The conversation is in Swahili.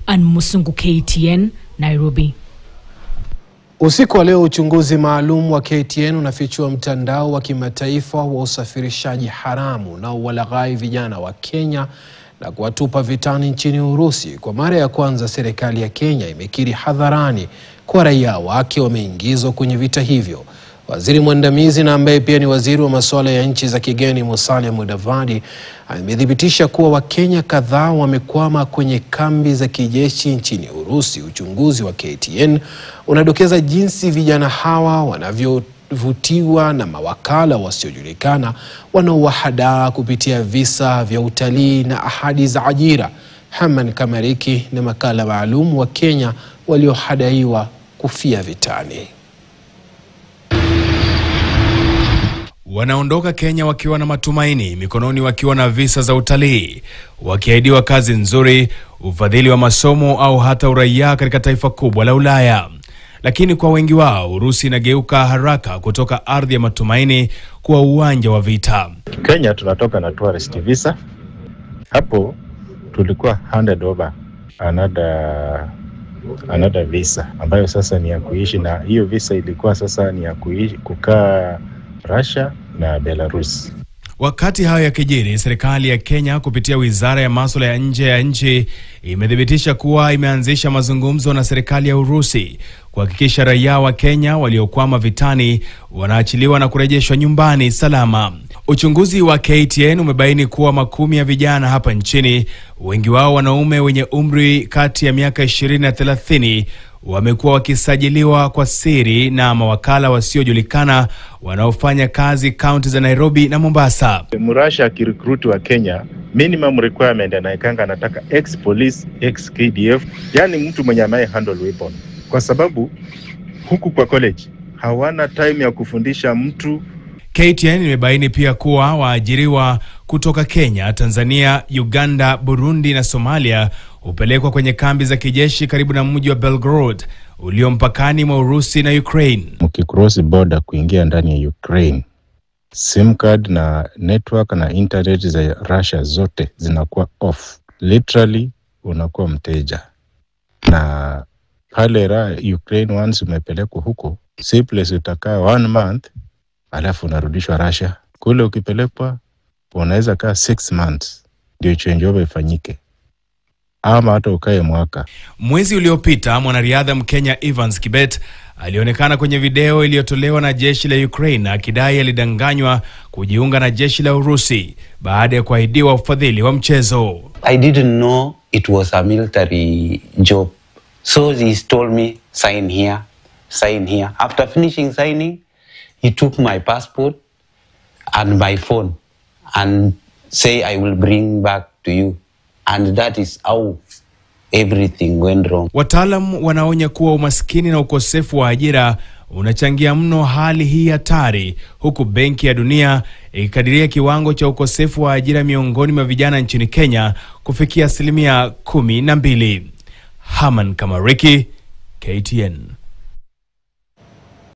Ann Musungu, KTN, Nairobi. Usiku wa leo uchunguzi maalum wa KTN unafichua mtandao wa kimataifa wa usafirishaji haramu na uwalaghai vijana wa Kenya na kuwatupa vitani nchini Urusi. Kwa mara ya kwanza serikali ya Kenya imekiri hadharani kwa raia wake wameingizwa kwenye vita hivyo. Waziri mwandamizi na ambaye pia ni waziri wa masuala ya nchi za kigeni Musalia Mudavadi amethibitisha kuwa Wakenya kadhaa wamekwama kwenye kambi za kijeshi nchini Urusi. Uchunguzi wa KTN unadokeza jinsi vijana hawa wanavyovutiwa na mawakala wasiojulikana wanaowahadaa kupitia visa vya utalii na ahadi za ajira. Haman Kamariki na makala maalum wa Kenya waliohadaiwa kufia vitani. Wanaondoka Kenya wakiwa na matumaini, mikononi wakiwa na visa za utalii, wakiahidiwa kazi nzuri, ufadhili wa masomo au hata uraia katika taifa kubwa la Ulaya. Lakini kwa wengi wao, Urusi inageuka haraka kutoka ardhi ya matumaini kuwa uwanja wa vita. Kenya tunatoka na tourist visa. Hapo tulikuwa handed over another visa ambayo sasa ni ya kuishi, na hiyo visa ilikuwa sasa ni ya kuishi kukaa Russia na Belarus. Wakati hayo yakijiri, serikali ya Kenya kupitia wizara ya masuala ya nje ya nchi imethibitisha kuwa imeanzisha mazungumzo na serikali ya Urusi kuhakikisha raia wa Kenya waliokwama vitani wanaachiliwa na kurejeshwa nyumbani salama. Uchunguzi wa KTN umebaini kuwa makumi ya vijana hapa nchini, wengi wao wanaume wenye umri kati ya miaka 20 na 30, wamekuwa wakisajiliwa kwa siri na mawakala wasiojulikana wanaofanya kazi kaunti za Nairobi na Mombasa. Murasha akirecruit wa Kenya, minimum requirement anaikanga anataka ex-police, ex-KDF, yani mtu mwenye anaye handle weapon. Kwa sababu huku kwa college hawana time ya kufundisha mtu. KTN imebaini pia kuwa waajiriwa kutoka Kenya, Tanzania, Uganda, Burundi na Somalia hupelekwa kwenye kambi za kijeshi karibu na mji wa Belgorod ulio mpakani mwa Urusi na Ukraine. Mkicross border kuingia ndani ya Ukraine, SIM card na network na internet za Russia zote zinakuwa off. Literally unakuwa mteja. Na pale Ukraine once umepelekwa huko, si place utakaa 1 month alafu unarudishwa Russia. Kule ukipelekwa unaweza kaa 6 months ndio changeover ifanyike, ama hata ukae mwaka. Mwezi uliopita mwanariadha Mkenya Evans Kibet alionekana kwenye video iliyotolewa na jeshi la Ukraine akidai alidanganywa kujiunga na jeshi la Urusi baada ya kuahidiwa ufadhili wa mchezo. I didn't know it was a military job. So he told me sign here, sign here. After finishing signing, he took my passport and my phone and say I will bring back to you. And that is how everything went wrong. Wataalam wanaonya kuwa umaskini na ukosefu wa ajira unachangia mno hali hii hatari, huku Benki ya Dunia ikikadiria kiwango cha ukosefu wa ajira miongoni mwa vijana nchini Kenya kufikia 12%. Haman Kamariki, KTN.